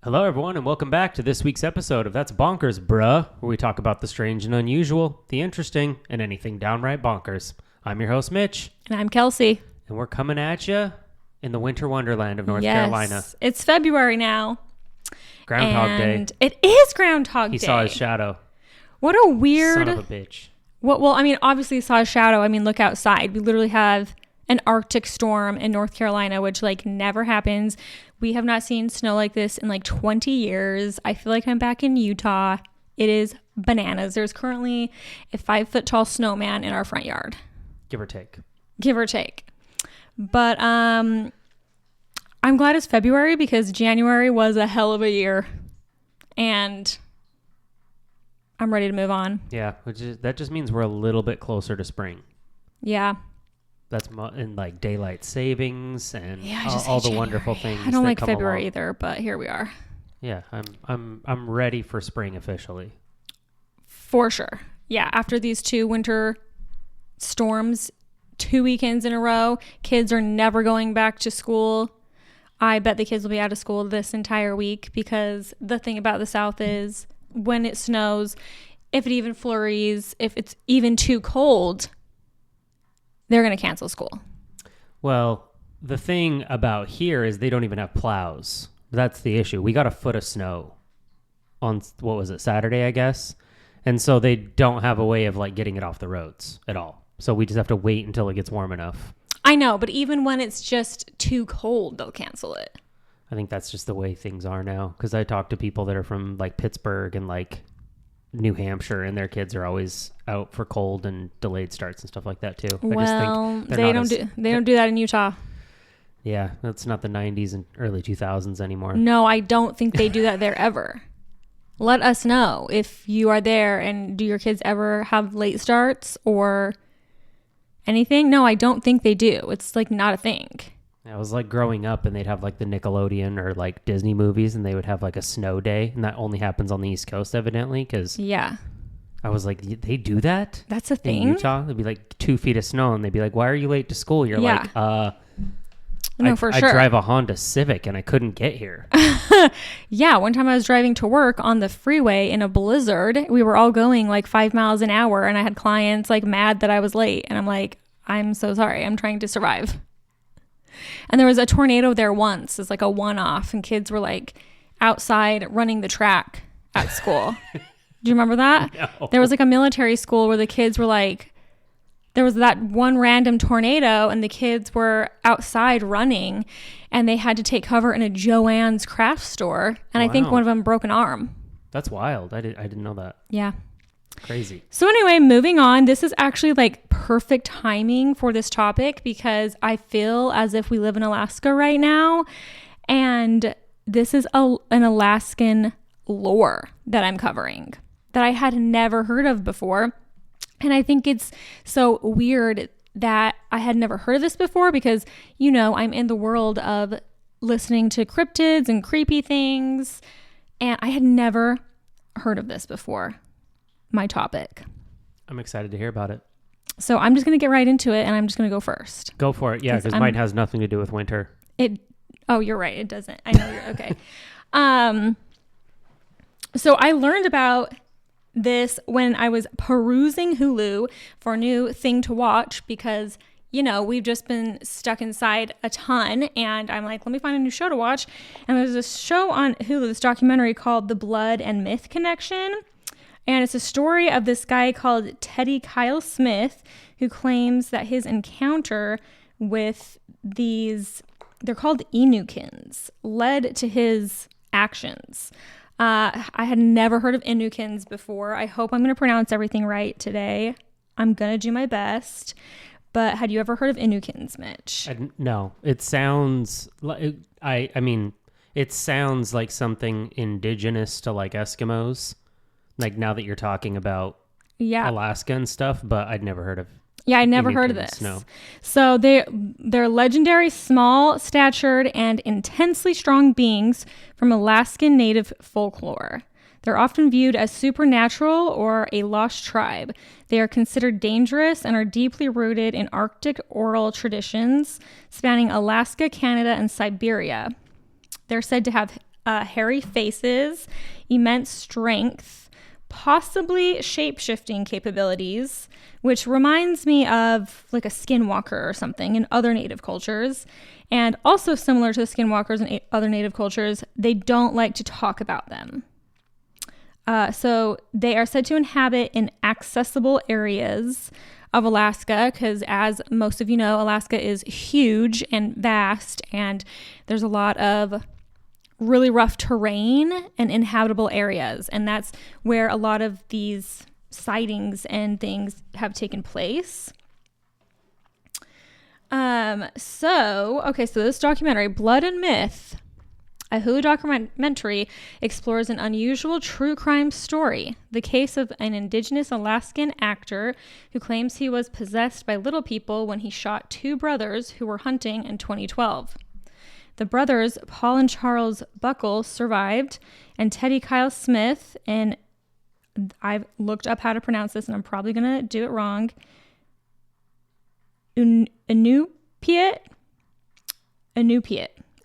Hello, everyone, and welcome back to this week's episode of That's Bonkers, Bruh, where we talk about the strange and unusual, the interesting, and anything downright bonkers. I'm your host, Mitch. And I'm Kelsey. And we're coming at you in the winter wonderland of North Carolina. It's February now. Groundhog Day. It is Groundhog Day. He saw his shadow. What a weird... Son of a bitch. Well, I mean, obviously he saw his shadow. I mean, look outside. We literally have an Arctic storm in North Carolina, which never happens. We have not seen snow like this in 20 years. I feel like I'm back in Utah. It is bananas. There's currently a 5-foot tall snowman in our front yard. Give or take. Give or take. But I'm glad it's February because January was a hell of a year. And I'm ready to move on. Yeah, that just means we're a little bit closer to spring. Yeah. That's in daylight savings and all the January. wonderful things. I don't like come February along. either, but here we are. Yeah, I'm ready for spring officially. For sure. Yeah, after these 2 winter storms, 2 weekends in a row, kids are never going back to school. I bet the kids will be out of school this entire week because the thing about the South is when it snows, if it even flurries, if it's even too cold, they're going to cancel school. Well, the thing about here is they don't even have plows. That's the issue. We got a foot of snow on, what was it, Saturday, I guess? And so they don't have a way of getting it off the roads at all. So we just have to wait until it gets warm enough. I know, but even when it's just too cold, they'll cancel it. I think that's just the way things are now. Because I talk to people that are from Pittsburgh and New Hampshire, and their kids are always out for cold and delayed starts and stuff like that too. Well, they don't do that in Utah. Yeah, that's not the 90s and early 2000s anymore. No, I don't think they do that there ever. Let us know if you are there, and do your kids ever have late starts or anything? No, I don't think they do. It's not a thing. It was growing up, and they'd have the Nickelodeon or Disney movies, and they would have a snow day, and that only happens on the East Coast, evidently. Because yeah, I was like, they do that? That's a thing in Utah. There'd be 2 feet of snow, and they'd be like, "Why are you late to school?" You're no, for sure. I drive a Honda Civic, and I couldn't get here. Yeah, one time I was driving to work on the freeway in a blizzard. We were all going 5 miles an hour, and I had clients mad that I was late, and I'm like, I'm so sorry. I'm trying to survive. And there was a tornado there once. It's a one-off, and kids were outside running the track at school. Do you remember that? No. There was a military school where the kids were there was that one random tornado, and the kids were outside running, and they had to take cover in a Joann's craft store. And I think one of them broke an arm. That's wild. I didn't know that. Yeah. Crazy. So anyway, moving on. This is actually perfect timing for this topic because I feel as if we live in Alaska right now, and this is an Alaskan lore that I'm covering that I had never heard of before. And I think it's so weird that I had never heard of this before because, I'm in the world of listening to cryptids and creepy things, and I had never heard of this before. My topic. I'm excited to hear about it. So I'm just going to get right into it, and I'm just going to go first. Go for it. Yeah, because mine has nothing to do with winter. Oh, you're right. It doesn't. I know you're okay. So I learned about this when I was perusing Hulu for a new thing to watch because, we've just been stuck inside a ton, and I'm like, let me find a new show to watch. And there's this show on Hulu, this documentary called The Blood and Myth Connection. And it's a story of this guy called Teddy Kyle Smith, who claims that his encounter with these, they're called Inukuns, led to his actions. I had never heard of Inukuns before. I hope I'm going to pronounce everything right today. I'm going to do my best. But had you ever heard of Inukuns, Mitch? No. It sounds like, it sounds like something indigenous to Eskimos. Now that you're talking about Alaska and stuff, but I'd never heard of. Yeah, I never heard of this. No. So they're legendary, small-statured, and intensely strong beings from Alaskan Native folklore. They're often viewed as supernatural or a lost tribe. They are considered dangerous and are deeply rooted in Arctic oral traditions spanning Alaska, Canada, and Siberia. They're said to have hairy faces, immense strength, possibly shape-shifting capabilities, which reminds me of like a skinwalker or something in other native cultures. And also similar to the skinwalkers in other native cultures, they don't like to talk about them. So they are said to inhabit in accessible areas of Alaska because, as most of you know, Alaska is huge and vast, and there's a lot of really rough terrain and inhabitable areas. And that's where a lot of these sightings and things have taken place. So this documentary, Blood and Myth, a Hulu documentary, explores an unusual true crime story, the case of an indigenous Alaskan actor who claims he was possessed by little people when he shot two brothers who were hunting in 2012. The brothers, Paul and Charles Buckle, survived, and Teddy Kyle Smith, and I've looked up how to pronounce this, and I'm probably going to do it wrong, Inupiat,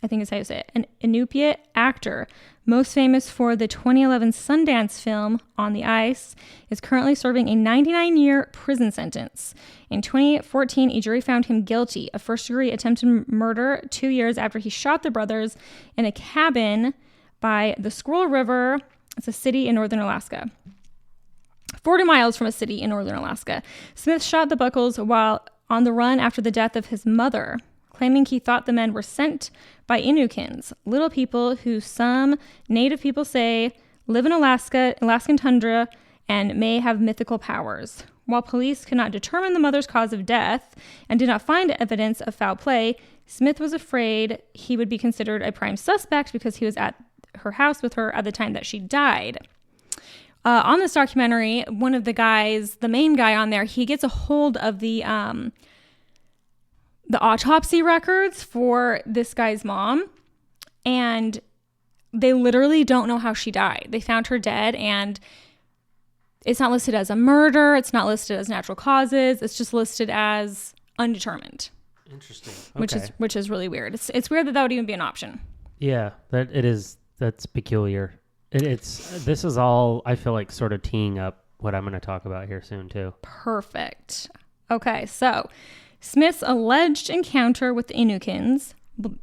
I think is how you say it. An Inupiat actor, most famous for the 2011 Sundance film On the Ice, is currently serving a 99-year prison sentence. In 2014, a jury found him guilty of first-degree attempted murder 2 years after he shot the brothers in a cabin by the Squirrel River. It's a city in northern Alaska. 40 miles from a city in northern Alaska. Smith shot the Buckles while on the run after the death of his mother, claiming he thought the men were sent by Inukuns, little people who some native people say live in Alaskan tundra, and may have mythical powers. While police could not determine the mother's cause of death and did not find evidence of foul play, Smith was afraid he would be considered a prime suspect because he was at her house with her at the time that she died. On this documentary, one of the guys, the main guy on there, he gets a hold of the autopsy records for this guy's mom, and they literally don't know how she died. They found her dead, and it's not listed as a murder. It's not listed as natural causes. It's just listed as undetermined. Interesting. Okay. Which is really weird. It's weird that would even be an option. Yeah, that it is. That's peculiar. This is all, I feel like, sort of teeing up what I'm going to talk about here soon too. Perfect. Okay, so Smith's alleged encounter with the Inukuns.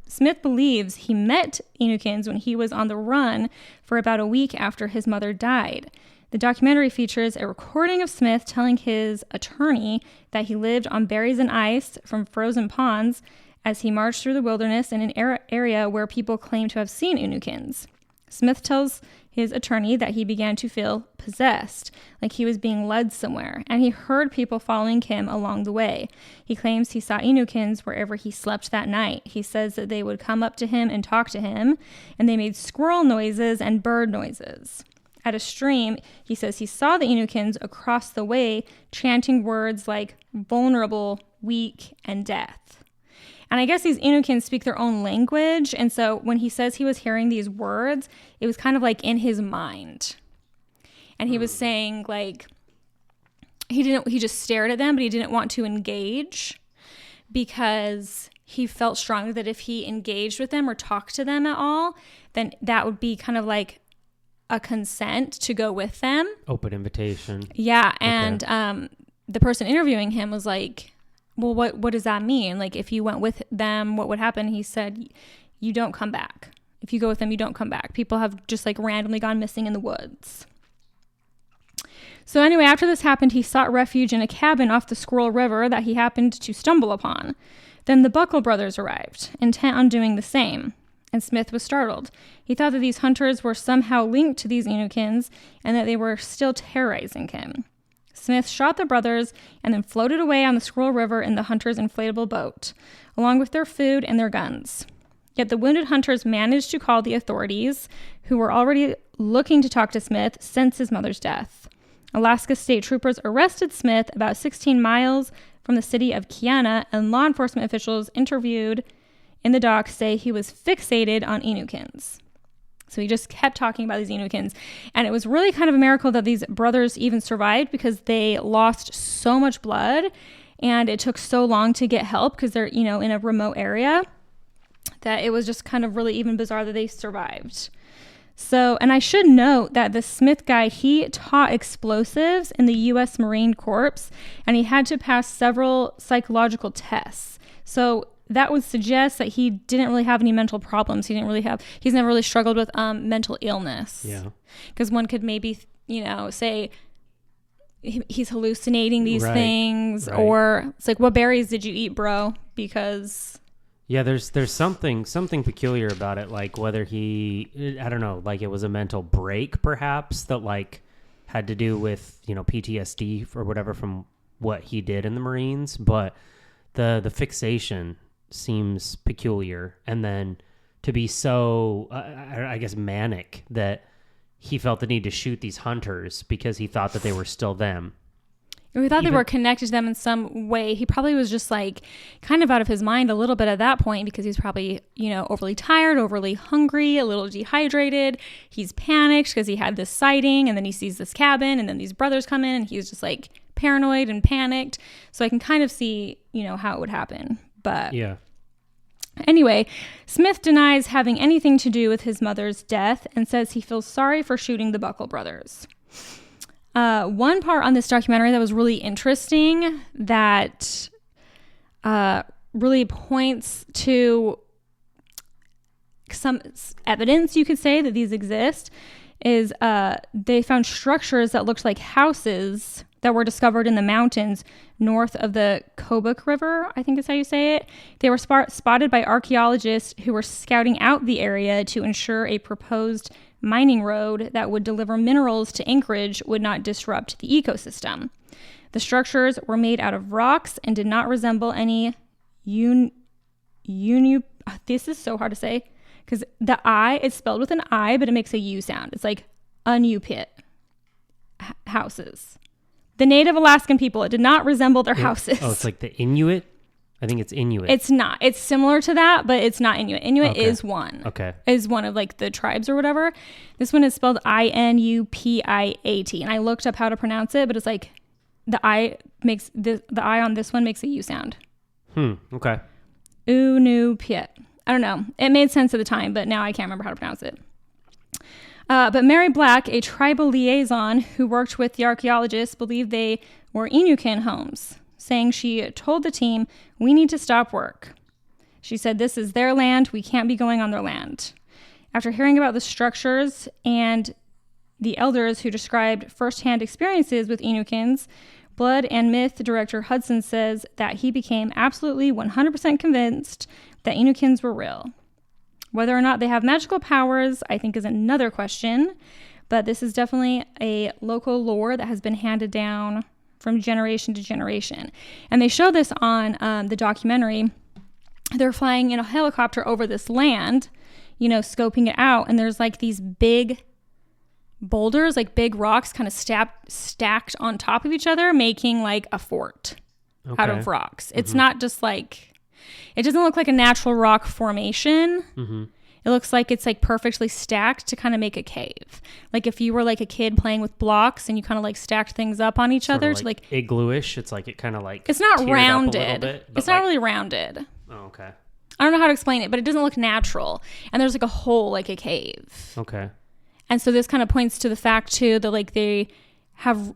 Smith believes he met Inukuns when he was on the run for about a week after his mother died. The documentary features a recording of Smith telling his attorney that he lived on berries and ice from frozen ponds as he marched through the wilderness in an area where people claim to have seen Inukuns. Smith tells his attorney that he began to feel possessed, like he was being led somewhere, and he heard people following him along the way. He claims he saw Inukuns wherever he slept that night. He says that they would come up to him and talk to him, and they made squirrel noises and bird noises. At a stream, he says he saw the Inukuns across the way chanting words like vulnerable, weak, and death. And I guess these Inukuns speak their own language. And so when he says he was hearing these words, it was kind of like in his mind. And he was saying like, he just stared at them, but he didn't want to engage because he felt strongly that if he engaged with them or talked to them at all, then that would be kind of like a consent to go with them. Open invitation. Yeah. And the person interviewing him was like, well, what does that mean? Like, if you went with them, what would happen? He said, you don't come back. If you go with them, you don't come back. People have just like randomly gone missing in the woods. So anyway, after this happened, he sought refuge in a cabin off the Squirrel River that he happened to stumble upon. Then the Buckle brothers arrived, intent on doing the same, and Smith was startled. He thought that these hunters were somehow linked to these Inukuns and that they were still terrorizing him. Smith shot the brothers and then floated away on the Squirrel River in the hunters' inflatable boat, along with their food and their guns. Yet the wounded hunters managed to call the authorities, who were already looking to talk to Smith since his mother's death. Alaska state troopers arrested Smith about 16 miles from the city of Kiana, and law enforcement officials interviewed in the dock say he was fixated on Inukuns. So he just kept talking about these Inukuns. And it was really kind of a miracle that these brothers even survived because they lost so much blood and it took so long to get help because they're, in a remote area that it was just kind of really even bizarre that they survived. So, and I should note that the Smith guy, he taught explosives in the U.S. Marine Corps, and he had to pass several psychological tests. So that would suggest that he didn't really have any mental problems. He's never really struggled with mental illness. Yeah. Because one could maybe, say he's hallucinating these things, or it's like, what berries did you eat, bro? Because... Yeah, there's something peculiar about it, like whether I don't know, like it was a mental break perhaps that like had to do with, PTSD or whatever from what he did in the Marines, but the fixation seems peculiar, and then to be so, I guess, manic that he felt the need to shoot these hunters because he thought that they were still them. We thought they were connected to them in some way. He probably was just like kind of out of his mind a little bit at that point because he's probably, overly tired, overly hungry, a little dehydrated. He's panicked because he had this sighting, and then he sees this cabin, and then these brothers come in, and he's just like paranoid and panicked. So I can kind of see, how it would happen. But yeah. Anyway, Smith denies having anything to do with his mother's death and says he feels sorry for shooting the Buckle brothers. One part on this documentary that was really interesting that really points to some evidence, you could say, that these exist is they found structures that looked like houses that were discovered in the mountains north of the Kobuk River, I think is how you say it. They were spotted by archaeologists who were scouting out the area to ensure a proposed mining road that would deliver minerals to Anchorage would not disrupt the ecosystem. The structures were made out of rocks and did not resemble any this is so hard to say because the I is spelled with an I, but it makes a U sound. It's like Unupit houses. The native Alaskan people, it did not resemble their houses. Oh, it's like the Inuit? I think it's Inuit. It's not. It's similar to that, but it's not Inuit. Inuit is one. Okay. Is one of like the tribes or whatever. This one is spelled Inupiat. And I looked up how to pronounce it, but it's like the I on this one makes a U sound. Okay. Unupiat. I don't know. It made sense at the time, but now I can't remember how to pronounce it. But Mary Black, a tribal liaison who worked with the archaeologists, believed they were Inukun homes, saying she told the team, "We need to stop work." She said, "This is their land. We can't be going on their land." After hearing about the structures and the elders who described firsthand experiences with Inukuns, Blood and Myth director Hudson says that he became absolutely 100% convinced that Inukuns were real. Whether or not they have magical powers, I think, is another question, but this is definitely a local lore that has been handed down from generation to generation. And they show this on the documentary. They're flying in a helicopter over this land, scoping it out, and there's like these big boulders, like big rocks kind of stacked on top of each other, making like a fort out of rocks. It's not just like... It doesn't look like a natural rock formation. Mm-hmm. It looks like it's like perfectly stacked to kind of make a cave. Like if you were like a kid playing with blocks and you kind of like stacked things up on each other. Like, to like igloo-ish. It's like it kind of like... It's not rounded. It's not really rounded. Oh, okay. I don't know how to explain it, but it doesn't look natural. And there's like a hole like a cave. Okay. And so this kind of points to the fact too that like they have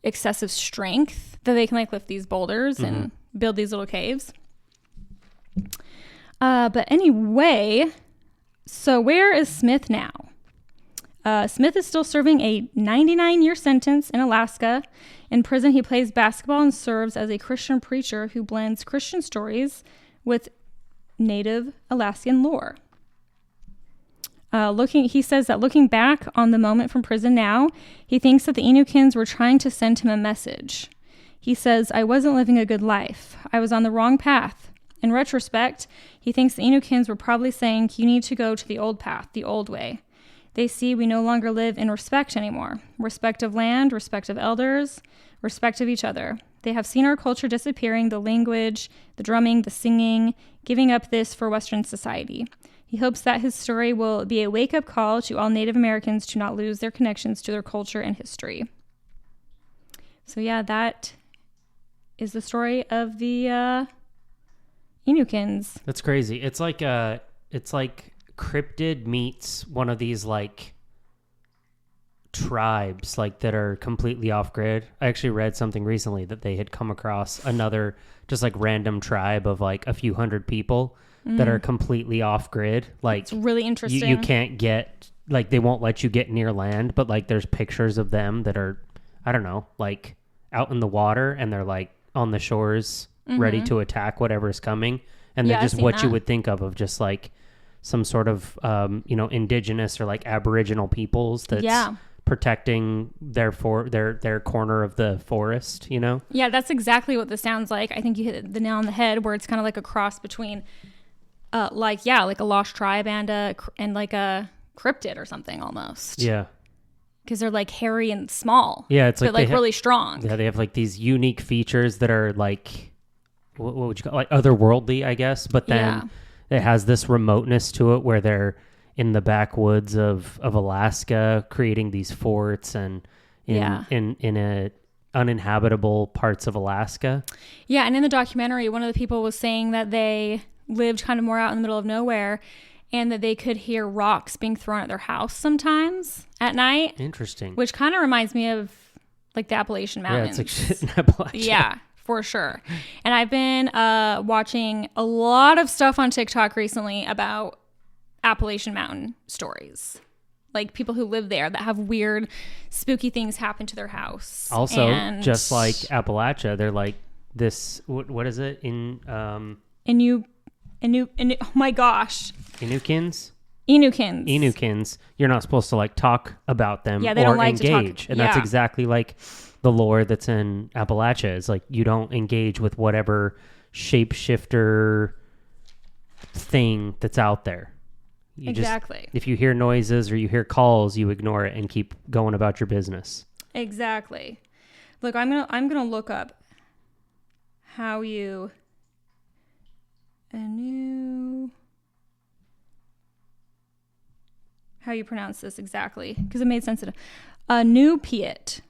excessive strength that they can like lift these boulders and build these little caves. But anyway, so where is Smith now? Smith is still serving a 99-year sentence in Alaska. In prison, he plays basketball and serves as a Christian preacher who blends Christian stories with native Alaskan lore. He says that looking back on the moment from prison now, he thinks that the Inukuns were trying to send him a message. He says, "I wasn't living a good life. I was on the wrong path." In retrospect, he thinks the Inukuns were probably saying, "You need to go to the old path, the old way." They see we no longer live in respect anymore. Respect of land, respect of elders, respect of each other. They have seen our culture disappearing, the language, the drumming, the singing, giving up this for Western society. He hopes that his story will be a wake-up call to all Native Americans to not lose their connections to their culture and history. So yeah, that is the story of the Inukuns. That's crazy. It's like it's like cryptid meets one of these like tribes like that are completely off grid. I actually read something recently that they had come across another just like random tribe of like a few hundred people that are completely off grid. Like It's really interesting. you can't get, like, they won't let you get near land, but like there's pictures of them that are, I don't know, like out in the water, and they're like on the shores ready to attack whatever's coming. And they're Yeah, I've just seen what you that. would think of just like some sort of, indigenous or like Aboriginal peoples that's protecting their corner of the forest, Yeah, that's exactly what this sounds like. I think you hit the nail on the head, where it's kind of like a cross between like a lost tribe and like a cryptid or something almost. Yeah. Because they're like hairy and small. Yeah, it's but like really strong. Yeah, they have like these unique features that are like, what would you call, like otherworldly, I guess. But then it has this remoteness to it where they're in the backwoods of Alaska, creating these forts and in a uninhabitable parts of Alaska. Yeah, and in the documentary, one of the people was saying that they lived kind of more out in the middle of nowhere, and that they could hear rocks being thrown at their house sometimes at night. Interesting. Which kind of reminds me of like the Appalachian Mountains. Yeah, it's like shit in Appalachia. Yeah, for sure. And I've been watching a lot of stuff on TikTok recently about Appalachian Mountain stories. Like people who live there that have weird, spooky things happen to their house. Also, just like Appalachia, they're like this, what is it? Oh my gosh. Inukuns? Inukuns. You're not supposed to like talk about them they or don't like engage. to talk. And that's exactly like the lore that's in Appalachia. Is like you don't engage with whatever shapeshifter thing that's out there. Exactly. If you hear noises or you hear calls, you ignore it and keep going about your business. Exactly. Look, I'm gonna look up how you pronounce this exactly, because it made sense of Inupiat.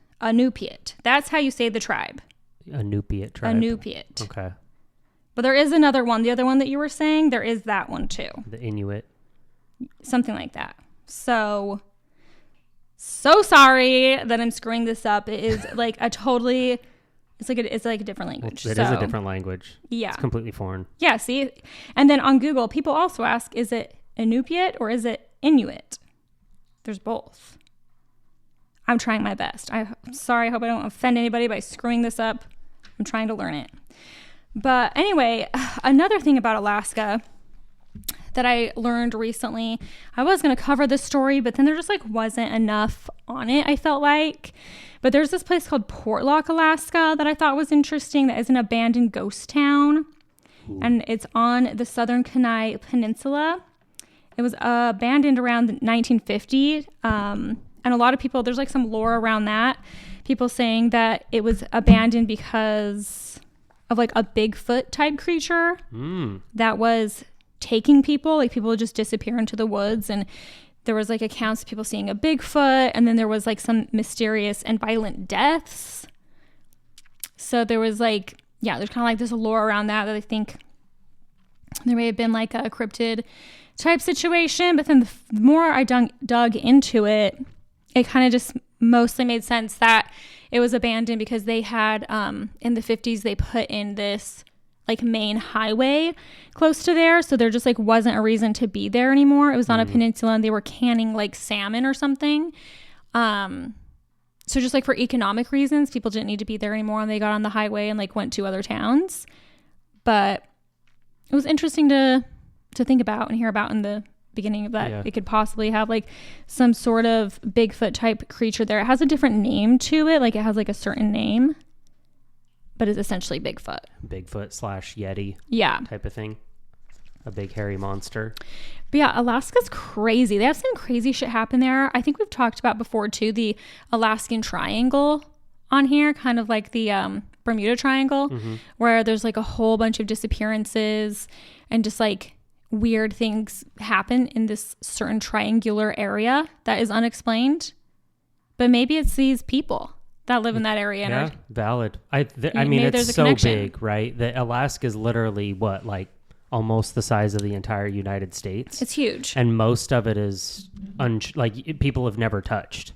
That's how you say the tribe. Inupiat tribe. Inupiat. Okay. But there is another one. The other one that you were saying, there is that one too. The Inuit. Something like that. So sorry that I'm screwing this up. It is like it's like a different language. It is a different language. Yeah. It's completely foreign. Yeah, see? And then on Google, people also ask, is it Inupiat or is it Inuit? There's both. I'm trying my best. I'm sorry. I hope I don't offend anybody by screwing this up. I'm trying to learn it. But anyway, another thing about Alaska that I learned recently, I was going to cover this story, but then there just like wasn't enough on it, I felt like. But there's this place called Portlock, Alaska that I thought was interesting, that is an abandoned ghost town. Ooh. And it's on the southern Kenai Peninsula. It was abandoned around 1950. And a lot of people, there's like some lore around that. People saying that it was abandoned because of like a Bigfoot type creature that was taking people. Like people would just disappear into the woods, and there was like accounts of people seeing a Bigfoot, and then there was like some mysterious and violent deaths. So there was like, there's kind of like this lore around that I think there may have been like a cryptid type situation. But then the more I dug into it, it kind of just mostly made sense that it was abandoned because they had in the 50s they put in this like main highway close to there, so there just like wasn't a reason to be there anymore. It was on a peninsula, and they were canning like salmon or something. So just like for economic reasons, people didn't need to be there anymore, and they got on the highway and like went to other towns. But it was interesting to think about and hear about in the beginning of that. It could possibly have like some sort of Bigfoot type creature there. It has a different name to it, like it has like a certain name, but it's essentially Bigfoot / Yeti type of thing. A big hairy monster. But yeah, Alaska's crazy. They have some crazy shit happen there. I think we've talked about before too, the Alaskan Triangle on here, kind of like the Bermuda Triangle, where there's like a whole bunch of disappearances and just like weird things happen in this certain triangular area that is unexplained. But maybe it's these people that live in that area. Yeah, valid. I mean, it's so big, right? That Alaska is literally what, like almost the size of the entire United States. It's huge. And most of it is people have never touched.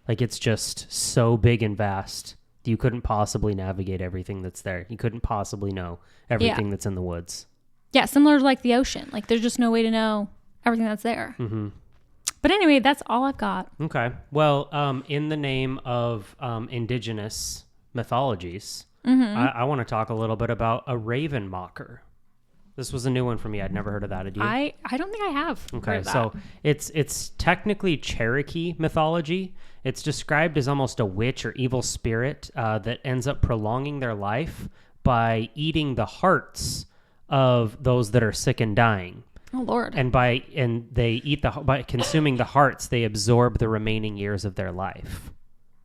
Like, it's just so big and vast. You couldn't possibly navigate everything that's there. You couldn't possibly know everything that's in the woods. Yeah, similar to like the ocean. Like, there's just no way to know everything that's there. Mm-hmm. But anyway, that's all I've got. Okay. Well, in the name of indigenous mythologies, I want to talk a little bit about a raven mocker. This was a new one for me. I'd never heard of that. Did you? I don't think I have. Okay, so it's technically Cherokee mythology. It's described as almost a witch or evil spirit that ends up prolonging their life by eating the hearts of those that are sick and dying. Oh Lord! And by consuming the hearts, they absorb the remaining years of their life.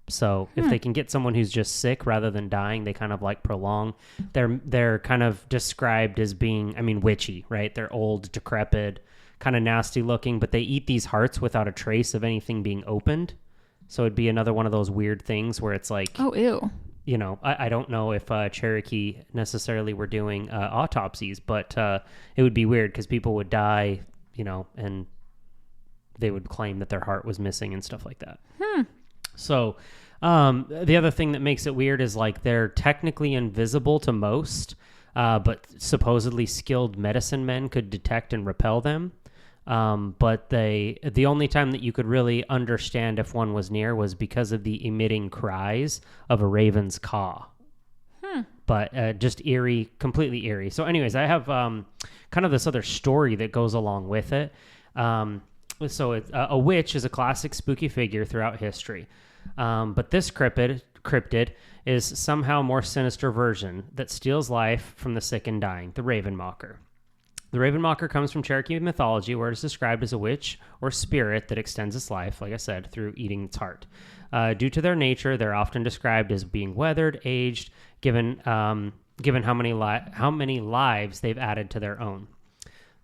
So if they can get someone who's just sick rather than dying, they kind of like prolong. They're kind of described as being, witchy, right? They're old, decrepit, kind of nasty looking, but they eat these hearts without a trace of anything being opened. So it'd be another one of those weird things where it's like, oh ew. I don't know if Cherokee necessarily were doing autopsies, but it would be weird because people would die, and they would claim that their heart was missing and stuff like that. So the other thing that makes it weird is like they're technically invisible to most, but supposedly skilled medicine men could detect and repel them. But the only time that you could really understand if one was near was because of the emitting cries of a raven's caw. But just eerie, completely eerie. So anyways, I have kind of this other story that goes along with it. So a witch is a classic spooky figure throughout history. But this cryptid is somehow a more sinister version that steals life from the sick and dying, the raven mocker. The raven mocker comes from Cherokee mythology, where it is described as a witch or spirit that extends its life, like I said, through eating its heart. Due to their nature, they're often described as being weathered, aged, given how many lives they've added to their own.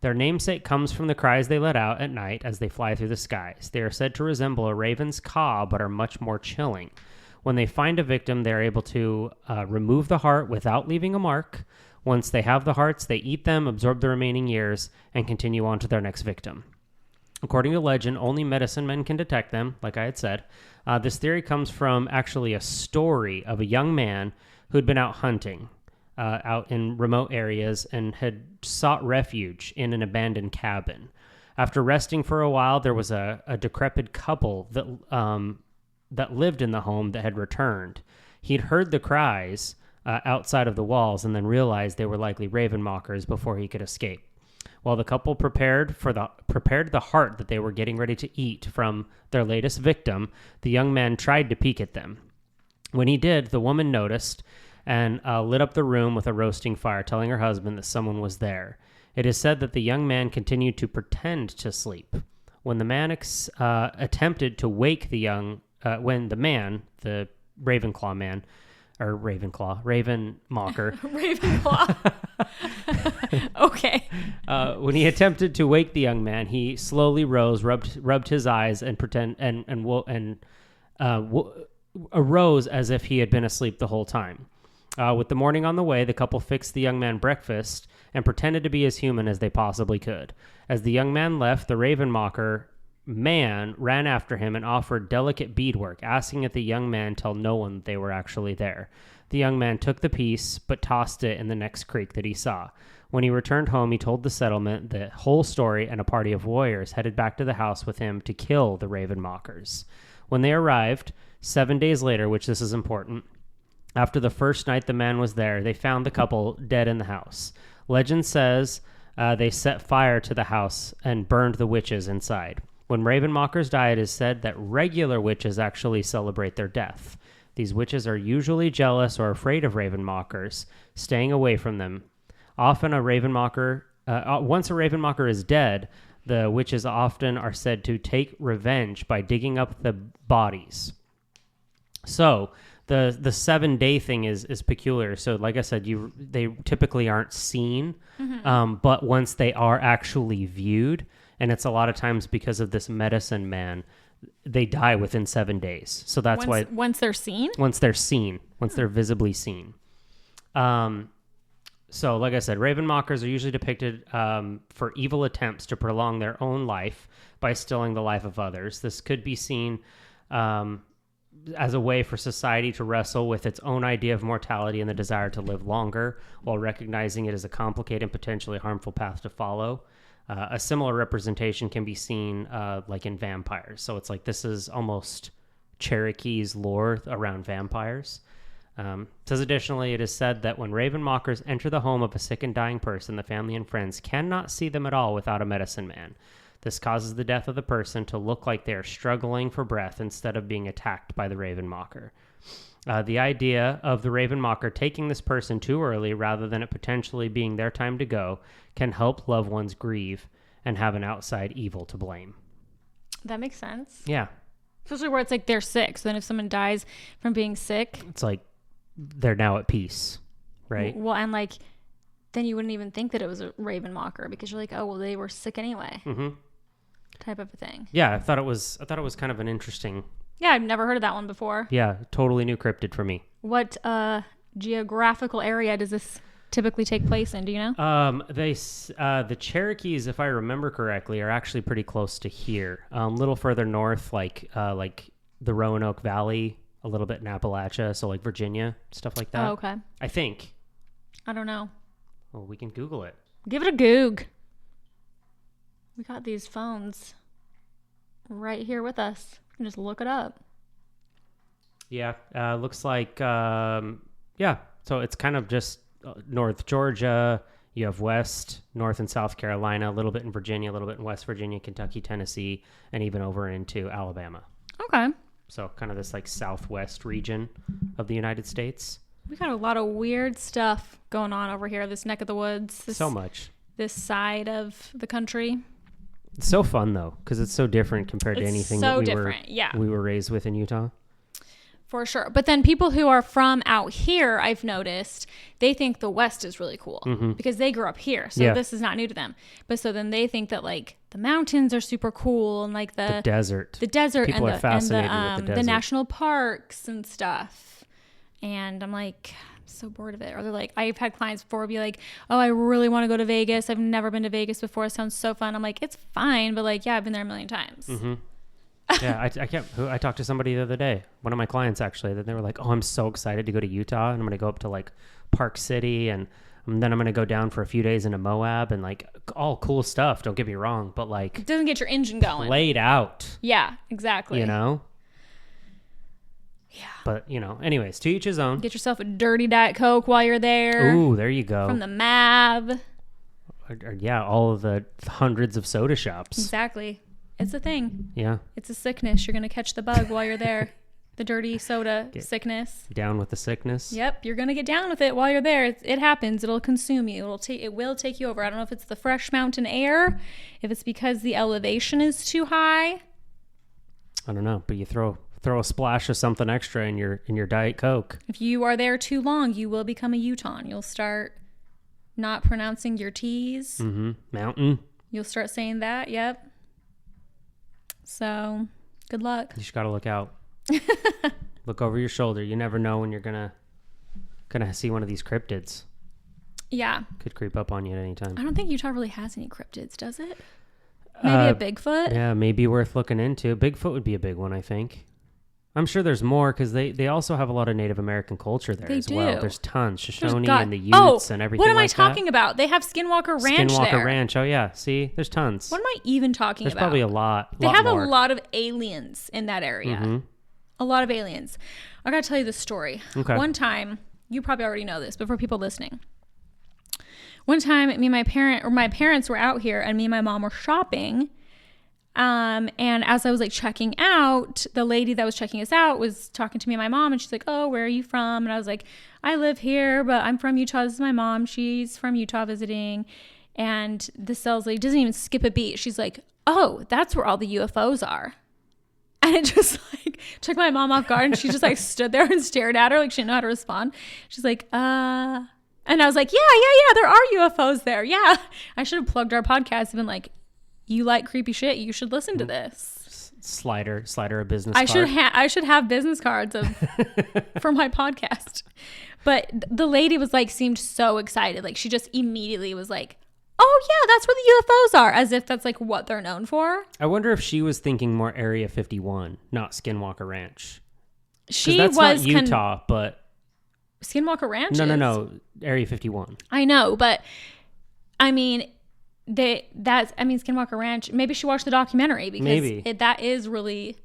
Their namesake comes from the cries they let out at night as they fly through the skies. They are said to resemble a raven's caw, but are much more chilling. When they find a victim, they are able to remove the heart without leaving a mark. Once they have the hearts, they eat them, absorb the remaining years, and continue on to their next victim. According to legend, only medicine men can detect them, like I had said. This theory comes from actually a story of a young man who had been out hunting. Out in remote areas and had sought refuge in an abandoned cabin. After resting for a while, there was a decrepit couple that lived in the home that had returned. He'd heard the cries outside of the walls and then realized they were likely raven mockers before he could escape. While the couple prepared the heart that they were getting ready to eat from their latest victim, the young man tried to peek at them. When he did, the woman noticed and lit up the room with a roasting fire, telling her husband that someone was there. It is said that the young man continued to pretend to sleep. When the man attempted to wake the Raven mocker. Ravenclaw. Okay. When he attempted to wake the young man, he slowly rose, rubbed his eyes, and arose as if he had been asleep the whole time. With the morning on the way, the couple fixed the young man breakfast and pretended to be as human as they possibly could. As the young man left, the raven mocker man ran after him and offered delicate beadwork, asking that the young man tell no one that they were actually there. The young man took the piece, but tossed it in the next creek that he saw. When he returned home, he told the settlement the whole story, and a party of warriors headed back to the house with him to kill the raven mockers. When they arrived, 7 days later, which this is important, after the first night the man was there, they found the couple dead in the house. Legend says they set fire to the house and burned the witches inside. When raven mockers die, it is said that regular witches actually celebrate their death. These witches are usually jealous or afraid of raven mockers, staying away from them. Often once a raven mocker is dead, the witches often are said to take revenge by digging up the bodies. So the 7-day thing is peculiar. So like I said, they typically aren't seen, but once they are actually viewed, and it's a lot of times because of this medicine man, they die within 7 days. So that's why once they're seen, once they're visibly seen. So, like I said, raven mockers are usually depicted for evil attempts to prolong their own life by stealing the life of others. This could be seen as a way for society to wrestle with its own idea of mortality and the desire to live longer, while recognizing it as a complicated and potentially harmful path to follow. A similar representation can be seen like in vampires. So it's like this is almost Cherokee's lore around vampires. Says additionally, it is said that when raven mockers enter the home of a sick and dying person, the family and friends cannot see them at all without a medicine man. This causes the death of the person to look like they are struggling for breath instead of being attacked by the raven mocker. The idea of the raven mocker taking this person too early rather than it potentially being their time to go can help loved ones grieve and have an outside evil to blame. That makes sense. Yeah. Especially where it's like they're sick. So then if someone dies from being sick, it's like they're now at peace, right? Well, and like then you wouldn't even think that it was a raven mocker because you're like, oh, well, they were sick anyway. Mm-hmm. Type of a thing. Yeah, I thought it was kind of an interesting. Yeah, I've never heard of that one before. Yeah, totally new cryptid for me. What geographical area does this typically take place in? Do you know? The Cherokees, if I remember correctly, are actually pretty close to here. A little further north, like the Roanoke Valley, a little bit in Appalachia, so like Virginia, stuff like that. Oh, okay. I think. I don't know. Well, we can Google it. Give it a goog. We got these phones right here with us. We can just look it up. Yeah, looks like, yeah. So it's kind of just North Georgia. You have West, North and South Carolina, a little bit in Virginia, a little bit in West Virginia, Kentucky, Tennessee, and even over into Alabama. Okay. So kind of this like Southwest region of the United States. We got a lot of weird stuff going on over here, this neck of the woods. So much. This side of the country. It's so fun though, because it's so different compared to anything that we were raised with in Utah. For sure. But then people who are from out here, I've noticed, they think the West is really cool because they grew up here. So this is not new to them. But so then they think that like the mountains are super cool and like the desert. People are fascinated with the desert. The national parks and stuff. And I'm like, I'm so bored of it. Or they're like, I've had clients before be like, oh, I really want to go to Vegas. I've never been to Vegas before. It sounds so fun. I'm like, it's fine. But like, yeah, I've been there a million times. Mm-hmm. Yeah, I talked to somebody the other day, one of my clients actually, that they were like, oh, I'm so excited to go to Utah, and I'm going to go up to like Park City, and then I'm going to go down for a few days into Moab, and like all cool stuff, don't get me wrong, but like... It doesn't get your engine going. Laid out. Yeah, exactly. You know? Yeah. But, you know, anyways, to each his own. Get yourself a dirty Diet Coke while you're there. Ooh, there you go. From the MAV. Yeah, all of the hundreds of soda shops. Exactly. It's a thing. Yeah. It's a sickness. You're going to catch the bug while you're there. The dirty soda sickness. Down with the sickness. Yep. You're going to get down with it while you're there. It happens. It'll consume you. It will take you over. I don't know if it's the fresh mountain air, if it's because the elevation is too high. I don't know, but you throw a splash of something extra in your Diet Coke. If you are there too long, you will become a Utahn. You'll start not pronouncing your T's. Mm-hmm. Mountain. You'll start saying that. Yep. So, good luck. You just got to look out. Look over your shoulder. You never know when you're gonna see one of these cryptids. Yeah. Could creep up on you at any time. I don't think Utah really has any cryptids, does it? Maybe a Bigfoot? Yeah, maybe worth looking into. Bigfoot would be a big one, I think. I'm sure there's more because they also have a lot of Native American culture there as well. There's tons. Shoshone and the Utes and everything like that. What am I talking about? They have Skinwalker Ranch there. Skinwalker Ranch. Oh, yeah. See? There's tons. What am I even talking about? There's probably a lot. They have more. A lot of aliens in that area. Mm-hmm. A lot of aliens. I got to tell you this story. Okay. One time, you probably already know this, but for people listening. One time, my parents were out here and me and my mom were shopping. And as I was like checking out, the lady that was checking us out was talking to me and my mom, and she's like, oh, where are you from? And I was like, I live here, but I'm from Utah. This is my mom. She's from Utah visiting. And the sales lady doesn't even skip a beat. She's like, oh, that's where all the UFOs are. And it just like took my mom off guard, and she just like stood there and stared at her like she didn't know how to respond. She's like, and I was like, yeah, there are UFOs there. Yeah. I should have plugged our podcast and been like, you like creepy shit, you should listen to this. slide her a business I card. I should have business cards for my podcast. But the lady was like, seemed so excited. Like she just immediately was like, oh yeah, that's where the UFOs are. As if that's like what they're known for. I wonder if she was thinking more Area 51, not Skinwalker Ranch. She that's was not Utah, but Skinwalker Ranch. No. Area 51. I know, but I mean, Skinwalker Ranch. Maybe she watched the documentary because that is really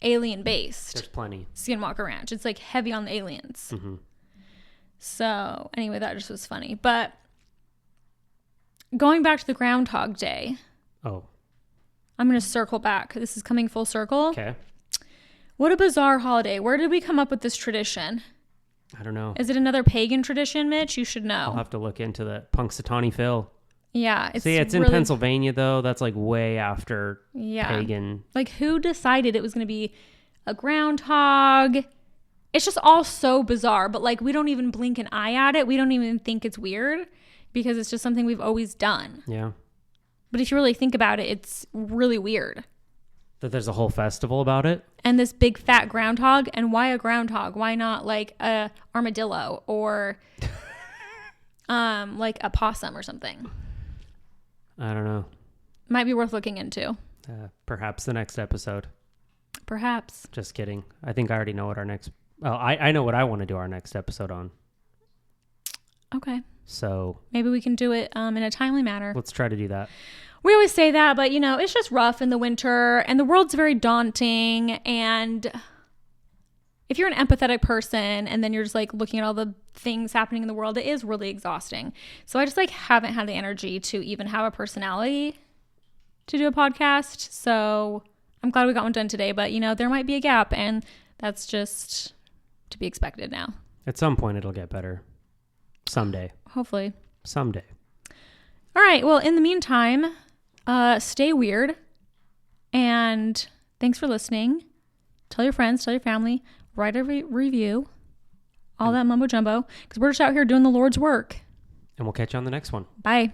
alien based. There's plenty. Skinwalker Ranch. It's like heavy on the aliens. Mm-hmm. So anyway, that just was funny. But going back to the Groundhog Day. Oh. I'm going to circle back. This is coming full circle. Okay. What a bizarre holiday. Where did we come up with this tradition? I don't know. Is it another pagan tradition, Mitch? You should know. I'll have to look into that. Punxsutawney Phil. Yeah. It's in Pennsylvania, though. That's like way after pagan. Like, who decided it was going to be a groundhog? It's just all so bizarre. But, like, we don't even blink an eye at it. We don't even think it's weird because it's just something we've always done. Yeah. But if you really think about it, it's really weird. That there's a whole festival about it? And this big fat groundhog. And why a groundhog? Why not, like, a armadillo or, like, a possum or something? I don't know. Might be worth looking into. Perhaps the next episode. Perhaps. Just kidding. I think I already know what our next... Oh, I know what I want to do our next episode on. Okay. So... maybe we can do it in a timely manner. Let's try to do that. We always say that, but, you know, it's just rough in the winter, and the world's very daunting, and if you're an empathetic person, and then you're just, like, looking at all the things happening in the world, it is really exhausting. So I just, like, haven't had the energy to even have a personality to do a podcast, so I'm glad we got one done today, but, you know, there might be a gap, and that's just to be expected now. At some point, it'll get better. Someday. Hopefully. Someday. All right, well, in the meantime... stay weird, and thanks for listening. Tell your friends, tell your family, write a review, all that mumbo jumbo, because we're just out here doing the Lord's work. And we'll catch you on the next one. Bye.